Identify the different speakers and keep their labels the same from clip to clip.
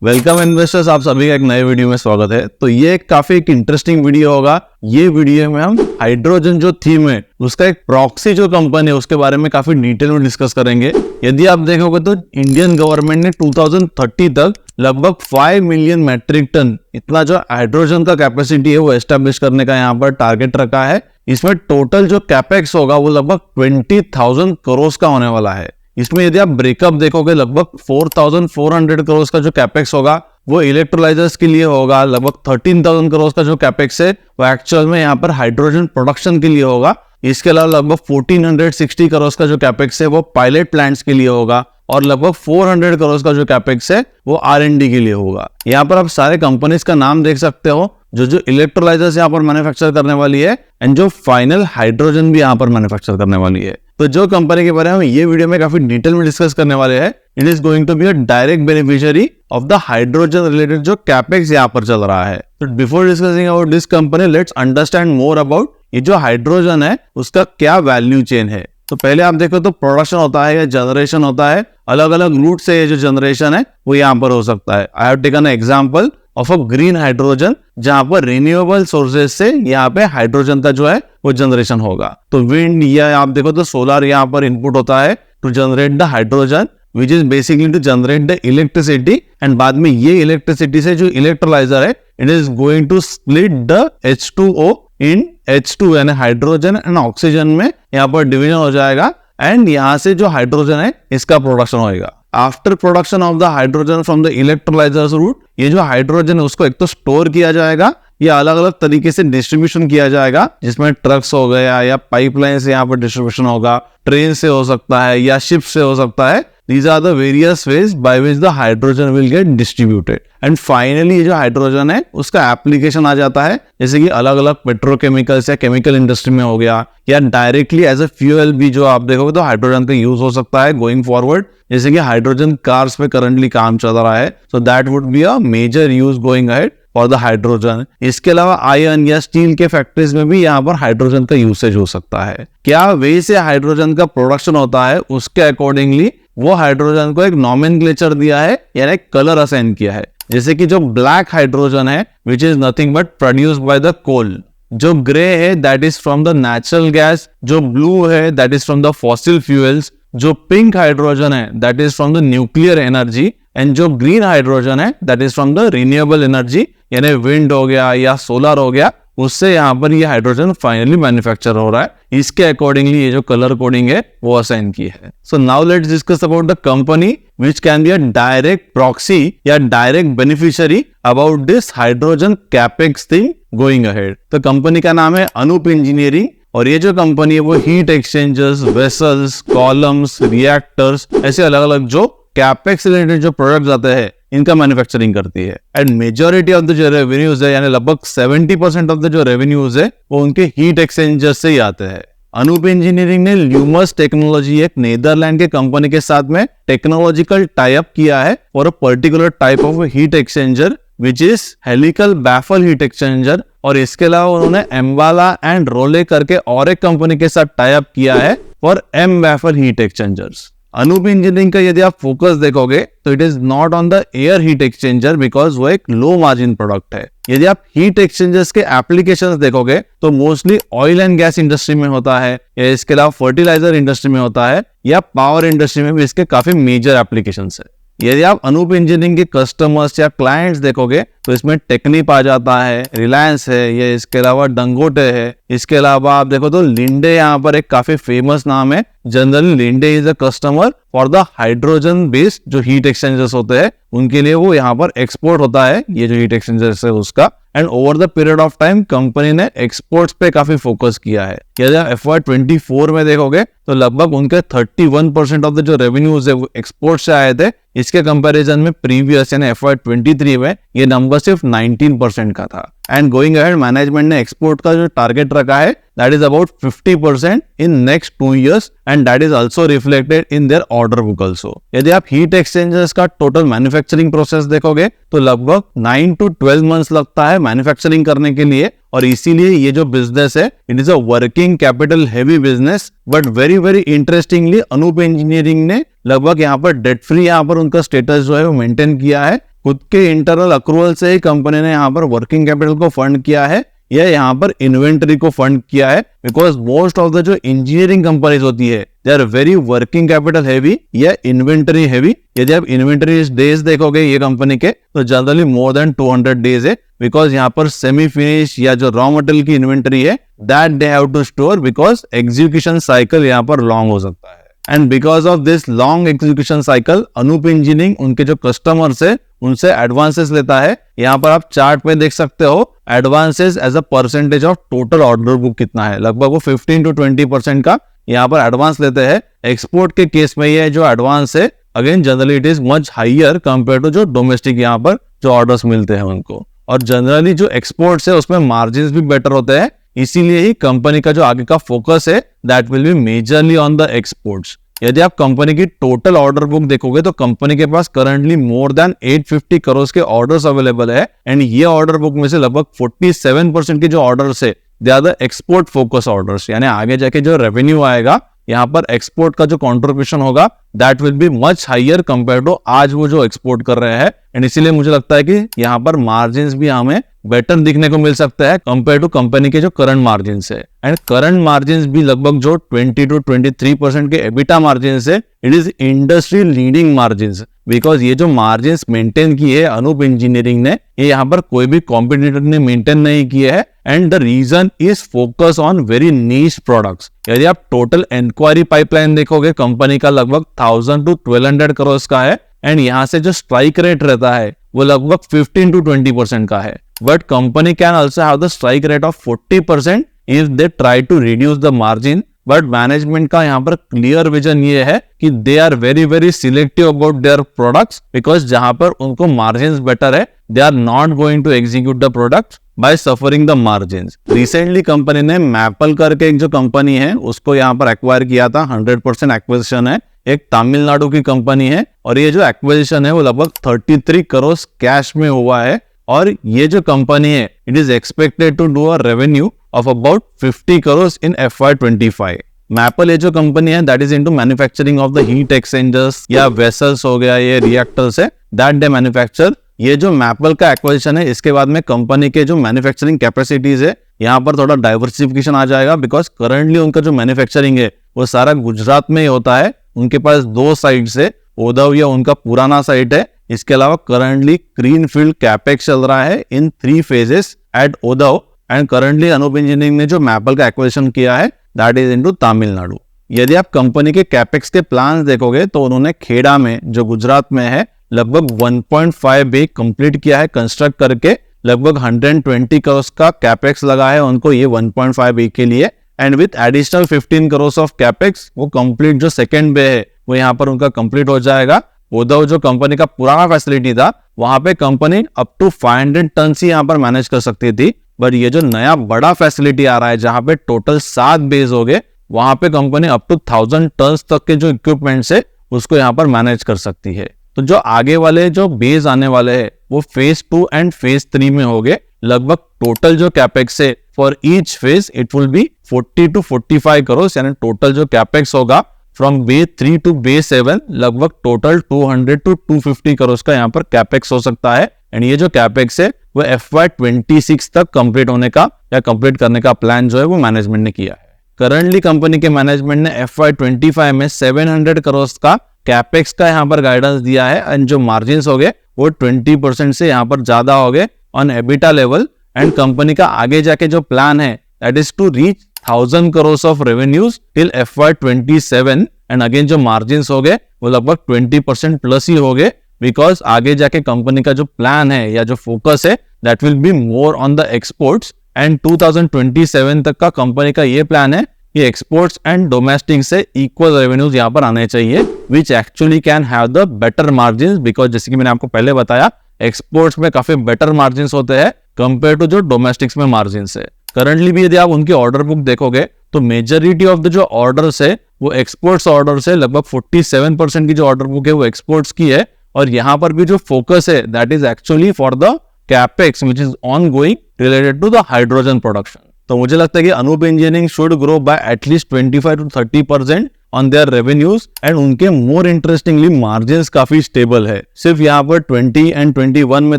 Speaker 1: Welcome investors, आप सभी का एक नए वीडियो में स्वागत है। तो ये काफी एक इंटरेस्टिंग वीडियो होगा। ये वीडियो में हम हाइड्रोजन जो थीम है उसका एक प्रॉक्सी जो कंपनी है उसके बारे में काफी डिटेल में डिस्कस करेंगे। यदि आप देखोगे तो इंडियन गवर्नमेंट ने 2030 तक लगभग 5 मिलियन मैट्रिक टन इतना जो हाइड्रोजन का कैपेसिटी है वो एस्टेब्लिश करने का यहाँ पर टारगेट रखा है। इसमें टोटल जो कैपेक्स होगा वो लगभग 20,000 करोड़ का होने वाला है। इसमें यदि आप ब्रेकअप देखोगे लगभग 4,400 करोड़ का जो कैपेक्स होगा वो इलेक्ट्रोलाइजर्स के लिए होगा। लगभग 13,000 करोड़ का जो कैपेक्स है वो एक्चुअल में यहाँ पर हाइड्रोजन प्रोडक्शन के लिए होगा। इसके अलावा लगभग 1,460 करोड़ का जो कैपेक्स है वो पायलट प्लांट्स के लिए होगा और लगभग 400 करोड़ का जो कैपेक्स है वो R&D के लिए होगा। यहाँ पर आप सारे कंपनीज का नाम देख सकते हो जो इलेक्ट्रोलाइजर्स यहाँ पर मैन्युफैक्चर करने वाली है एंड जो फाइनल हाइड्रोजन भी यहाँ पर मैन्युफैक्चर करने वाली है। तो जो कंपनी के बारे में ये वीडियो में काफी डिटेल में डिस्कस करने वाले हैं, it is going to be a direct beneficiary of the hydrogen related जो कैपेक्स यहाँ पर चल रहा है। तो before discussing about this company, let's understand more about ये जो हाइड्रोजन है उसका क्या वैल्यू चेन है। तो पहले आप देखो तो प्रोडक्शन होता है या जनरेशन होता है, अलग अलग रूट से ये जो जनरेशन है वो यहाँ पर हो सकता है। I have taken example of a green hydrogen जहां पर रिन्यूएबल सोर्सेज से यहाँ पे हाइड्रोजन का जो है वो जनरेशन होगा। तो विंड या आप देखो तो सोलर यहाँ पर इनपुट होता है to generate the hydrogen which is basically to generate the electricity and बाद में ये इलेक्ट्रिसिटी से जो इलेक्ट्रोलाइजर है it is going to split the H2O in H2 यानी हाइड्रोजन एंड ऑक्सीजन में यहाँ पर डिवीजन हो जाएगा एंड यहाँ से जो हाइड्रोजन है इसका प्रोडक्शन होगा। After production of the hydrogen from the electrolysers route, ये जो हाइड्रोजन है उसको एक तो स्टोर किया जाएगा या अलग अलग तरीके से डिस्ट्रीब्यूशन किया जाएगा, जिसमें ट्रक्स हो गया या पाइपलाइन से यहाँ पर डिस्ट्रीब्यूशन होगा, ट्रेन से हो सकता है या शिप से हो सकता है। These are the various ways by which the hydrogen will get distributed. And finally ये जो हाइड्रोजन है उसका एप्लीकेशन आ जाता है, जैसे कि अलग अलग पेट्रोकेमिकल्स या केमिकल इंडस्ट्री में हो गया या डायरेक्टली एज ए फ्यूल भी जो आप देखोगे तो हाइड्रोजन का यूज हो सकता है गोइंग फॉरवर्ड, जैसे कि हाइड्रोजन कार्स पे करंटली काम चल रहा है। So that would be a major use going ahead for the hydrogen. इसके अलावा आयरन या स्टील के फैक्ट्रीज में भी यहाँ पर हाइड्रोजन का यूसेज हो सकता है। क्या वे से हाइड्रोजन का प्रोडक्शन होता है उसके अकॉर्डिंगली वो हाइड्रोजन को एक नॉमेनक्लेचर दिया है यानी कलर असाइन किया है। जैसे कि जो ब्लैक हाइड्रोजन है which is nothing but produced by the coal, जो ग्रे है that is from the natural gas, जो ब्लू है that is from the fossil fuels, जो पिंक हाइड्रोजन है that is from the nuclear energy and जो green hydrogen है that is from the renewable energy यानी wind हो गया या सोलर हो गया, उससे यहाँ पर ये हाइड्रोजन फाइनली मैन्युफैक्चर हो रहा है। इसके अकॉर्डिंगली ये जो कलर कोडिंग है वो असाइन की है। So now let's discuss about the company which can be a direct proxy या direct beneficiary about this hydrogen capex thing going ahead. तो कंपनी का नाम है अनूप इंजीनियरिंग और ये जो कंपनी है वो heat exchangers, vessels, columns, reactors ऐसे अलग अलग जो कैपेक्स रिलेटेड जो प्रोडक्ट्स आते हैं इनका मैन्युफैक्चरिंग करती है। एंड मेजॉरिटी ऑफ द जो रेवेन्यूज है यानी लगभग 70% ऑफ द जो रेवेन्यूज है वो उनके हीट एक्सचेंजर्स से ही आते हैं। अनूप इंजीनियरिंग ने ल्यूमस टेक्नोलॉजी एक नीदरलैंड के कंपनी के साथ में टेक्नोलॉजिकल टाई अप किया है for a particular type of heat exchanger which is helical baffle heat exchanger. और इसके अलावा उन्होंने एम्बाला एंड रोले करके और एक कंपनी के साथ टाई अप किया है for M baffle heat exchangers. Anoop engineering का यदि आप फोकस देखोगे तो it is not on the air heat exchanger because वो एक लो मार्जिन प्रोडक्ट है। यदि आप हीट एक्सचेंजर्स के एप्लीकेशंस देखोगे तो mostly oil and gas industry में होता है या इसके अलावा फर्टिलाइजर इंडस्ट्री में होता है या पावर इंडस्ट्री में भी इसके काफी मेजर एप्लीकेशंस है। यदि आप अनूप इंजीनियरिंग के कस्टमर्स या क्लाइंट्स देखोगे तो इसमें टेक्निप आ जाता है, रिलायंस है या इसके अलावा डंगोटे है। इसके अलावा आप देखो तो लिंडे यहाँ पर एक काफी फेमस नाम है। Generally Linde is a customer for the hydrogen based जो हीट एक्सचेंजर्स होते हैं उनके लिए वो यहाँ पर एक्सपोर्ट होता है ये जो हीट एक्सचेंजर्स है उसका। And over the period of time company ने एक्सपोर्ट्स पे काफी फोकस किया है। यदि आप FY24 में देखोगे तो लगभग उनके 31% ऑफ द जो रेवेन्यूज है वो एक्सपोर्ट से आए थे। इसके कंपैरिजन में प्रीवियस यानी FY23 में ये नंबर सिर्फ 19% का था। एंड गोइंग अहेड मैनेजमेंट ने एक्सपोर्ट का जो टारगेट रखा है that is about 50% in next 2 years and that is also reflected in their order book also. यदि आप हीट एक्सचेंजर्स का टोटल मैन्युफैक्चरिंग प्रोसेस देखोगे तो लगभग 9 to 12 months लगता है मैन्युफैक्चरिंग करने के लिए और इसीलिए ये जो बिजनेस है it is a working capital heavy business. But very very interestingly Anoop engineering ने लगभग यहाँ पर डेट फ्री यहाँ पर उनका स्टेटस जो है वो मेंटेन किया है खुद के इंटरनल अक्रूवल से ही कंपनी ने यहाँ पर वर्किंग कैपिटल को फंड किया है या यहाँ पर इन्वेंटरी को फंड किया है, बिकॉज मोस्ट ऑफ द जो इंजीनियरिंग कंपनीज होती है they are very working capital heavy या इन्वेंटरी हैवी। यदि आप इन्वेंटरी डेज देखोगे ये कंपनी के तो जनरली मोर देन 200 डेज है, बिकॉज यहाँ पर सेमी फिनिश या जो रॉ मटेरियल की इन्वेंटरी है that they have to store, because execution cycle यहाँ पर लॉन्ग हो सकता है। And because of this long execution cycle Anoop engineering उनके जो कस्टमर्स है उनसे एडवांसेस लेता है। यहाँ पर आप चार्ट में देख सकते हो advances as a percentage of total order book कितना है, लगभग वो 15 to 20% का यहाँ पर एडवांस लेते हैं। एक्सपोर्ट के केस में ये जो एडवांस है again generally it is much higher compare to जो डोमेस्टिक यहाँ पर जो ऑर्डर्स मिलते हैं उनको। और जनरली जो एक्सपोर्ट्स है उसमें मार्जिन भी बेटर होते हैं, इसीलिए ही कंपनी का जो आगे का फोकस है that will B majorly on the exports. यदि आप कंपनी की टोटल ऑर्डर बुक देखोगे तो कंपनी के पास करंटली मोर देन 850 करोड़ के ऑर्डर्स अवेलेबल है। एंड ये ऑर्डर बुक में से लगभग 47% के जो ऑर्डर्स है they are the export focus orders, यानी आगे जाके जो रेवेन्यू आएगा यहाँ पर एक्सपोर्ट का जो कंट्रीब्यूशन होगा that will be much higher compare to आज वो जो एक्सपोर्ट कर रहे हैं। एंड इसीलिए मुझे लगता है कि यहाँ पर मार्जिन भी हमें बेटर दिखने को मिल सकता है कंपेयर टू कंपनी के जो करंट मार्जिन है। एंड करंट मार्जिन भी लगभग जो 20 to 23% के एबिटा मार्जिन है, it is industry leading margin, because ये जो मार्जिन मेंटेन किए है अनूप इंजीनियरिंग ने, ये यहाँ पर कोई भी कॉम्पिटिटर ने मेंटेन नहीं किए है। And the reason is focus on very niche products. यदि आप टोटल इंक्वायरी पाइपलाइन देखोगे कंपनी का लगभग 1000 to 1200 करोड़ का है। एंड यहाँ से जो स्ट्राइक रेट रहता है वो लगभग 15 to 20% का है। But company can also have the strike rate of 40% if they try to reduce the margin. But management का यहाँ पर क्लियर विजन ये है कि they are very very selective about their products, because जहां पर उनको मार्जिन बेटर है they are not going to execute the products by suffering the margin. Recently company ने मैपल करके एक जो कंपनी है उसको यहाँ पर एक्वायर किया था, 100% एक्विजिशन है, एक तमिलनाडु की कंपनी है। और ये जो एक्विजिशन है वो लगभग 33 करोड़ कैश में हुआ है। और ये जो कंपनी है it is expected to do a revenue of about 50 crore in FY25। Maple ये जो कंपनी है that is into manufacturing of the heat exchangers या वेसल्स हो गया, ये रिएक्टर्स है दैट दे मैन्युफैक्चर। ये जो मैपल का एक्विजिशन है इसके बाद में कंपनी के जो मैन्युफैक्चरिंग कैपेसिटीज है यहाँ पर थोड़ा डाइवर्सिफिकेशन आ जाएगा, बिकॉज करंटली उनका जो मैन्युफैक्चरिंग है वो सारा गुजरात में ही होता है। उनके पास 2 साइट्स है, ओदव या उनका पुराना साइट है, इसके अलावा करंटली ग्रीन फील्ड कैपेक्स चल रहा है in 3 phases at Odhav. And currently Anup engineering ने जो मैपल का एक्विजिशन किया है दैट इज इनटू तमिलनाडु। यदि आप कंपनी के कैपेक्स के प्लान्स देखोगे तो उन्होंने खेड़ा में जो गुजरात में है लगभग 1.5 बे कंप्लीट किया है कंस्ट्रक्ट करके, लगभग 120 करोड़ का कैपेक्स लगा है उनको ये 1.5 बे के लिए। And with additional 15 crore of capex वो कंप्लीट जो सेकेंड बे है वो यहाँ पर उनका कंप्लीट हो जाएगा। ओदव जो कंपनी का पुराना फैसिलिटी था वहां पे कंपनी अप टू 500 टन ही यहाँ पर मैनेज कर सकती थी, बट ये जो नया बड़ा फैसिलिटी आ रहा है जहां पे टोटल 7 बेस हो गए वहां पे कंपनी अप टू 1000 टन तक के जो इक्विपमेंट्स है उसको यहाँ पर मैनेज कर सकती है। तो जो आगे वाले जो बेस आने वाले हैं वो फेज 2 एंड फेज 3 में हो गए। लगभग टोटल जो कैपेक्स है for each phase it will be 40 to 45 crore, यानी टोटल जो कैपेक्स होगा फ्रॉम बे 3 to बे 7 लगभग टोटल 200 to 250 करोड़ का यहाँ पर कैपेक्स हो सकता है। एंड ये जो कैपेक्स है वो FY26 तक कंप्लीट होने का या कंप्लीट करने का प्लान जो है वो मैनेजमेंट ने किया है। करंटली कंपनी के मैनेजमेंट ने FY25 में 700 करोड़ का कैपेक्स का यहाँ पर गाइडेंस दिया है। एंड जो मार्जिन हो गए वो 20% से यहाँ पर ज्यादा हो गए on EBITDA level. And company का आगे जाके जो प्लान है that is to reach 1000 crore of revenues till FY27। And again जो मार्जिन हो गए वो लगभग 20% प्लस ही हो गए, बिकॉज आगे जाके कंपनी का जो प्लान है या जो फोकस है that will be more on the exports. And 2027 तक का कंपनी का ये प्लान है कि एक्सपोर्ट्स एंड डोमेस्टिक से इक्वल रेवेन्यूज यहाँ पर आने चाहिए, which actually can have the better margin, because जैसे कि मैंने आपको पहले बताया एक्सपोर्ट्स में काफी बेटर मार्जिन होते हैं कंपेयर टू जो डोमेस्टिक्स में मार्जिन है। करंटली भी यदि आप उनकी ऑर्डर बुक देखोगे तो मेजोरिटी ऑफ द जो ऑर्डर्स है वो एक्सपोर्ट्स ऑर्डर्स है, लगभग 47% की जो ऑर्डर बुक है वो एक्सपोर्ट्स की है। और यहाँ पर भी जो फोकस है that is actually for the capex which is ongoing related to the hydrogen production. तो मुझे लगता है कि Anup Engineering should grow by at least 25 to 30% on their revenues and उनके मोर इंटरेस्टिंगली मार्जिन्स काफी स्टेबल है। सिर्फ यहाँ पर 20 एंड 21 में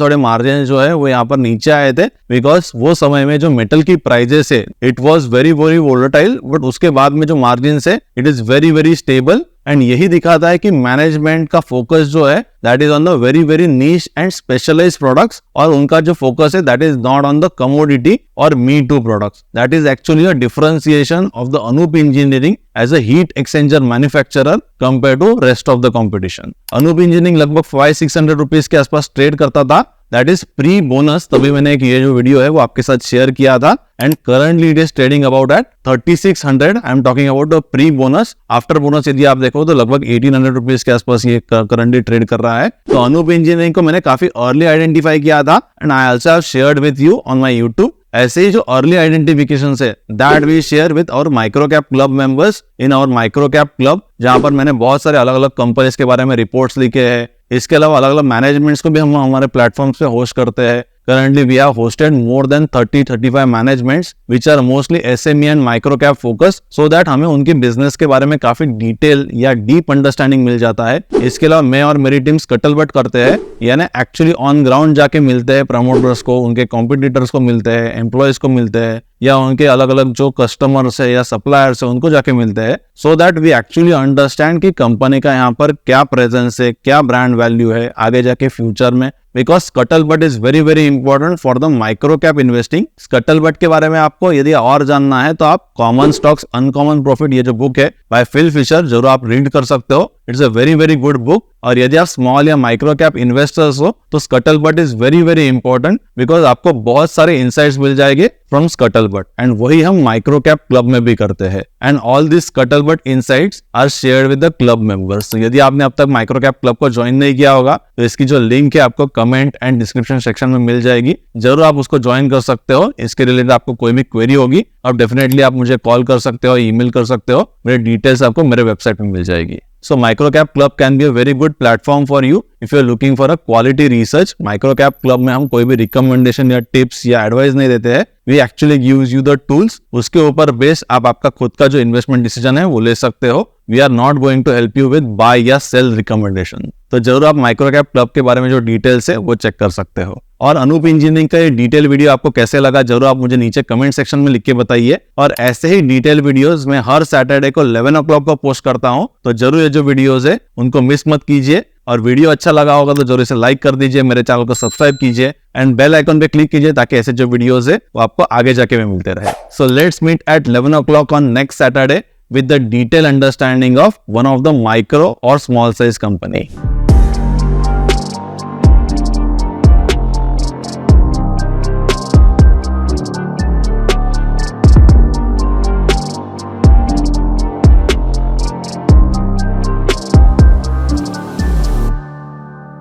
Speaker 1: थोड़े मार्जिन जो है वो यहाँ पर नीचे आए थे, बिकॉज वो समय में जो मेटल की प्राइजेस है it was very very volatile, but उसके बाद में जो मार्जिन है it is very very stable. And यही दिखाता है कि मैनेजमेंट का फोकस जो है that is on the very very niche and specialised products, और उनका जो फोकस है that is not on the commodity और me too products. That is actually a differentiation of the Anup engineering as a heat exchanger manufacturer compare to rest of the competition. Anup Engineering लगभग 500-600 rupees के आसपास trade करता था, that is pre bonus. तभी मैंने एक ये जो वीडियो है वो आपके साथ शेयर किया था, and currently it is trading about at 3600। I am talking about the pre bonus. After bonus यदि आप देखो तो लगभग 1800 रुपीज के आसपास ये करंटली ट्रेड कर रहा है। तो अनूप इंजीनियरिंग को मैंने काफी अर्ली आइडेंटिफाई किया था, and I also have shared with you on my YouTube. ऐसे ही जो अर्ली आइडेंटिफिकेशन है that we share with our micro cap club members in our micro cap club, जहां पर मैंने बहुत सारे अलग अलग कंपनीज के बारे में रिपोर्ट्स लिखे हैं। इसके अलावा अलग अलग मैनेजमेंट्स को भी हम हमारे प्लेटफॉर्म्स पे होस्ट करते हैं। Currently, we have hosted more than 30-35 managements, which are mostly SME and micro cap focused, so that हमें उनके बिजनेस के बारे में काफी डिटेल या डीप अंडरस्टैंडिंग मिल जाता है। इसके अलावा मैं और मेरी टीम स्कटलबट करते हैं, यानी एक्चुअली ऑन ग्राउंड जाके मिलते हैं प्रमोटर्स को, उनके कॉम्पिटिटर्स को मिलते हैं, एम्प्लॉयज को मिलते हैं, या उनके अलग अलग जो कस्टमर्स है या सप्लायर्स है उनको जाके मिलते हैं, so that we actually understand कि कंपनी का यहाँ पर क्या प्रेजेंस है, क्या ब्रांड वैल्यू है आगे जाके फ्यूचर में। Because scuttlebutt is very very important for the micro cap investing. Scuttlebutt के बारे में आपको यदि और जानना है तो आप कॉमन स्टॉक्स अनकॉमन प्रॉफिट, ये जो बुक है बाय फिल फिशर, जरूर आप रीड कर सकते हो। It's a very very good book. और यदि आप स्मॉल या माइक्रो कैप इन्वेस्टर्स हो तो scuttlebutt is very very important, because आपको बहुत सारे इनसाइट्स मिल जाएंगे फ्रॉम स्कटलबट, एंड वही हम माइक्रो कैप क्लब में भी करते हैं। And all this scuttlebutt insights are shared with the club members. तो यदि आपने अब तक माइक्रो कैप क्लब को ज्वाइन नहीं किया होगा तो इसकी जो लिंक है आपको कमेंट एंड डिस्क्रिप्शन सेक्शन में मिल जाएगी, जरूर आप उसको ज्वाइन कर सकते हो। इसके रिलेटेड आपको कोई भी क्वेरी होगी अब डेफिनेटली आप मुझे कॉल कर सकते हो, ईमेल कर सकते हो, मेरे डिटेल्स आपको मेरे वेबसाइट में मिल जाएगी। So Microcap Club can be a very good platform for you if you are looking for a quality research. Microcap Club में हम कोई भी रिकमेंडेशन या टिप्स या एडवाइस नहीं देते हैं, we actually gives you the tools. उसके ऊपर बेस आप आपका खुद का जो इन्वेस्टमेंट डिसीजन है वो ले सकते हो। We are not going to help you with buy या sell recommendation. तो जरूर आप माइक्रोकैप क्लब के बारे में जो डिटेल्स है वो चेक कर सकते हो। और अनूप इंजीनियरिंग का ये डिटेल वीडियो आपको कैसे लगा जरूर आप मुझे नीचे कमेंट सेक्शन में लिख के बताइए। और ऐसे ही डिटेल वीडियोस मैं हर सैटरडे को 11 o'clock को पोस्ट करता हूँ, तो जरूर ये जो वीडियोस है उनको मिस मत कीजिए। और वीडियो अच्छा लगा होगा तो जरूर इसे लाइक कर दीजिए, मेरे चैनल को सब्सक्राइब कीजिए एंड बेल आइकन पे क्लिक कीजिए ताकि ऐसे जो वीडियोस है वो आपको आगे जाके में मिलते रहे। So let's meet at 11 o'clock on next Saturday with the detailed understanding of one of the micro or small size company.